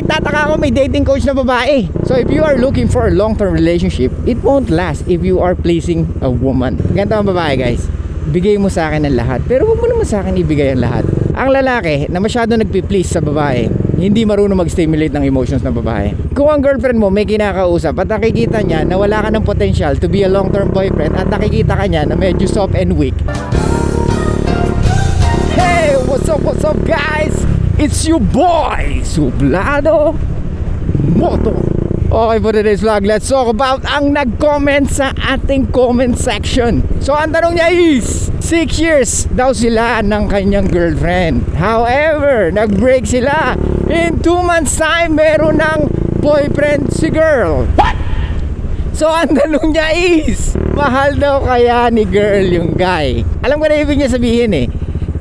nagtataka ako may dating coach na babae. So if you are looking for a long-term relationship, it won't last if you are pleasing a woman. Ganito ang babae, guys. Bigay mo sa akin ang lahat, pero huwag mo naman sa akin ibigay ang lahat. Ang lalaki na masyado nagpi-please sa babae, hindi marunong mag-stimulate ng emotions ng babae. Kung ang girlfriend mo may kinakausap at nakikita niya na wala ka ng potential to be a long-term boyfriend at nakikita ka niya na medyo soft and weak. Hey, what's up guys? It's your boy, Sublado Moto. Okay, for today's vlog, let's talk about ang nag-comment sa ating comment section. So ang tanong niya is 6 years daw sila ng kanyang girlfriend. However, nag-break sila. In 2 months time, meron ng boyfriend si girl. What? So ang tanong niya is, mahal daw kaya ni girl yung guy? Alam ko na ibig niya sabihin eh.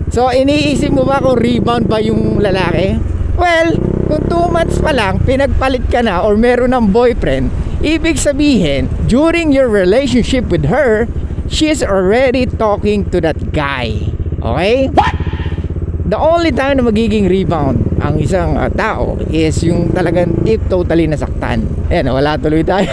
So iniisip mo ba kung rebound ba yung lalaki? Well, kung 2 months pa lang pinagpalit ka na or meron ng boyfriend, ibig sabihin during your relationship with her, she's already talking to that guy. Okay? What? The only time na magiging rebound ang isang tao is yung talagang if totally nasaktan. Ayan, wala tuloy tayo.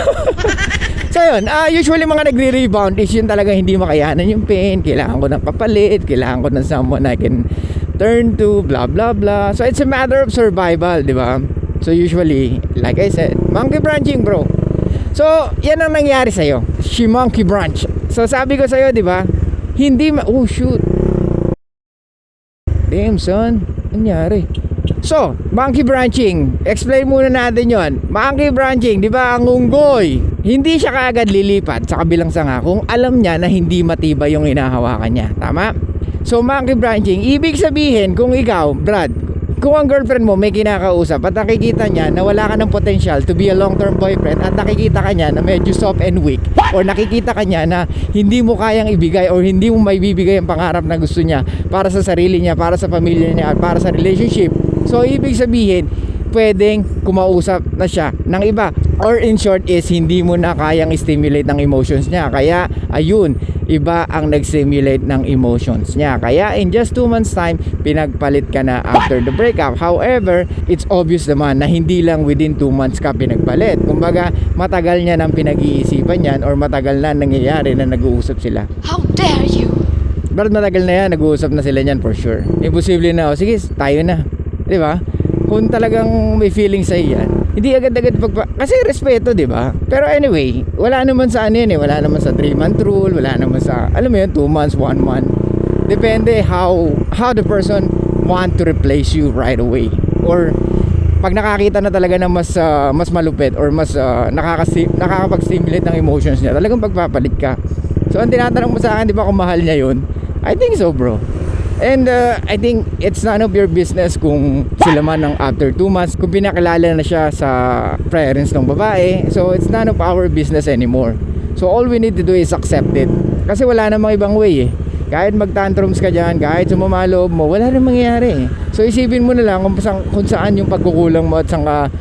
So yun, usually mga nagre-rebound is yung talagang hindi makayanan yung pain. Kailangan ko ng papalit, kailangan ko ng someone I can turn to, blah blah blah. So it's a matter of survival, di ba? So usually, like I said, monkey branching, bro. So yan ang nangyari sa'yo. She monkey branch. So sabi ko sa'yo, di ba? Hindi oh shoot. Damn son, nangyari. So, monkey branching, explain muna natin yon. Monkey branching, di ba ang unggoy, hindi siya kaagad lilipat sa kabilang sanga kung alam niya na hindi matibay yung hinahawakan niya. Tama? So, monkey branching, ibig sabihin kung ikaw, Brad, kung ang girlfriend mo may kinakausap at nakikita niya na wala ka ng potential to be a long-term boyfriend at nakikita ka niya na medyo soft and weak or nakikita ka niya na hindi mo kayang ibigay or hindi mo maibibigay ang pangarap na gusto niya para sa sarili niya, para sa pamilya niya at para sa relationship. So ibig sabihin pwedeng kumausap na siya ng iba, or in short is hindi mo na kayang stimulate ng emotions niya, kaya ayun, iba ang nag-stimulate ng emotions niya, kaya in just 2 months time pinagpalit ka na after the breakup. However, it's obvious naman na hindi lang within 2 months ka pinagpalit. Kumbaga matagal niya nang pinag-iisipan yan or matagal na nangyayari na nag-uusap sila. How dare you? But matagal na yan, nag-uusap na sila niyan for sure. Imposible na, sige tayo na, di ba? Kung talagang may feeling sa yan, hindi agad-agad kasi respeto, di ba? Pero anyway, wala naman sa ano yun eh, wala naman sa 3-month rule, wala naman sa, alam mo yun, 2 months, 1 month. Depende how the person want to replace you right away. Or pag nakakita na talaga na mas malupit or mas nakakapag-stimulate ng emotions niya, talagang pagpapalit ka. So ang tinatanong mo sa akin, di ba kung mahal niya yun? I think so, bro. And I think it's none of your business kung sila man ng after 2 months, kung pinakilala na siya sa parents ng babae. So it's none of our business anymore. So all we need to do is accept it. Kasi wala namang ibang way eh. Kahit mag-tantrums ka dyan, kahit sumamalob mo, wala namang mangyayari eh. So isipin mo na lang kung saan yung pagkukulang mo at saan ka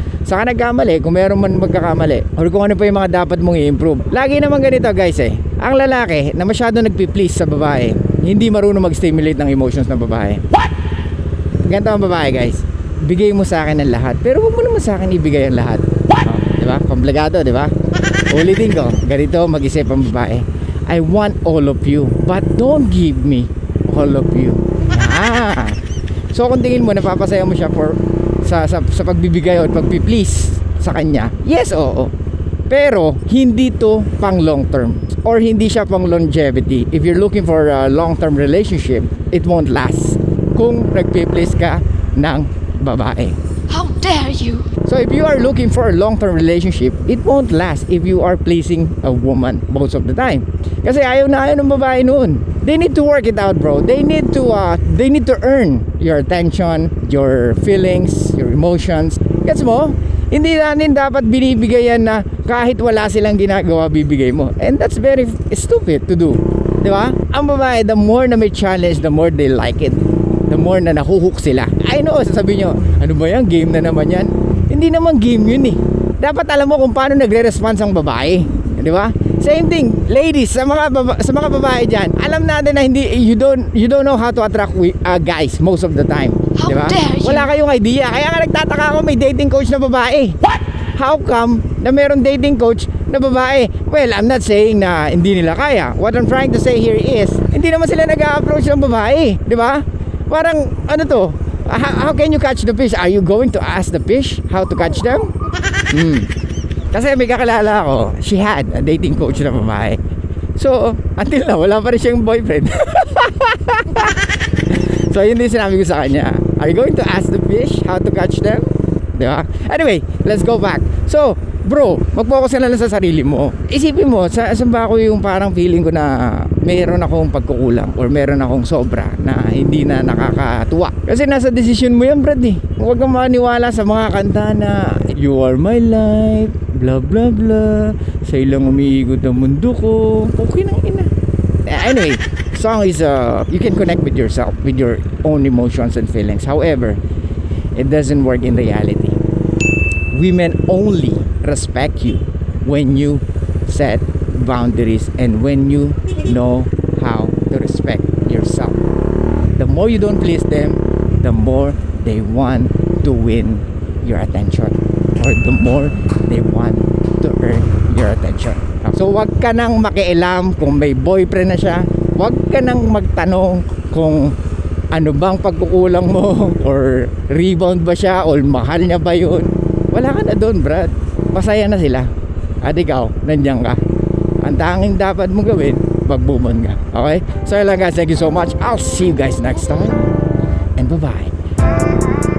nagkamali, kung meron man magkakamali, or kung ano pa yung mga dapat mong i-improve. Lagi naman ganito guys eh, ang lalaki na masyado nagpi-please sa babae, hindi marunong mag-stimulate ng emotions ng babae. What? Ganito ang babae guys, bigay mo sa akin ang lahat, pero huwag mo naman sa akin ibigay ang lahat. Diba? Komplikado, diba? Ulitin ko, ganito mag-isip ang babae. I want all of you, but don't give me all of you. So kung tingin mo napapasaya mo siya sa pagbibigay o pagpi-please sa kanya, yes, oo. Pero hindi to pang long term or hindi siya pang longevity. If you're looking for a long term relationship, it won't last kung nagpi-please ka ng babae. How dare you? So if you are looking for a long term relationship, it won't last if you are pleasing a woman most of the time. Kasi ayaw na ayaw ng babae noon. They need to work it out, bro. They need to earn your attention, your feelings, your emotions. Gets mo? Hindi natin dapat binibigayan na kahit wala silang ginagawa, bibigay mo. And that's very stupid to do. Di ba? Ang babae, the more na may challenge, the more they like it. The more na nahuhook sila. I know, sasabihin nyo, ano ba yan? Game na naman yan. Hindi naman game yun eh. Dapat alam mo kung paano nagre-response ang babae. Di ba? Same thing, ladies, sa mga babae dyan, alam natin na you don't know how to attract guys most of the time. How Diba? dare you? Wala kayong idea. Kaya nga nagtataka ako may dating coach na babae. What? How come na meron dating coach na babae? Well, I'm not saying na hindi nila kaya. What I'm trying to say here is, hindi naman sila nag-a-approach ng babae. Di ba? Parang, ano to? How can you catch the fish? Are you going to ask the fish how to catch them? Kasi may kakilala ako, she had a dating coach na babae. So, until now, wala pa rin siyang boyfriend. So, yun din sinabi ko sa kanya. Are you going to ask the fish how to catch them? Diba? Anyway, let's go back. So, bro, mag-focus ka na lang sa sarili mo. Isipin mo, saan ba ako yung parang feeling ko na mayroon akong pagkukulang or meron akong sobra na hindi na nakakatuwa. Kasi nasa decision mo yan, Brad eh. Huwag kang maniwala sa mga kanta na you are my life, blah blah blah, sa'yo lang umiikot ang mundo ko. Okay nang ina. Anyway, song is you can connect with yourself, with your own emotions and feelings. However, it doesn't work in reality. Women only respect you when you set boundaries and when you know how to respect yourself. The more you don't please them, the more they want to win your attention, or the more they want to earn your attention. So wag ka nang makialam kung may boyfriend na siya. Wag ka nang magtanong kung ano bang pagkukulang mo, or rebound ba siya, or mahal niya ba yun. Wala ka na doon, Brad. Masaya na sila. At ikaw, nandiyan ka. Ang tanging dapat mong gawin, mag-move ka. Okay? So yun lang guys, thank you so much. I'll see you guys next time. And bye-bye.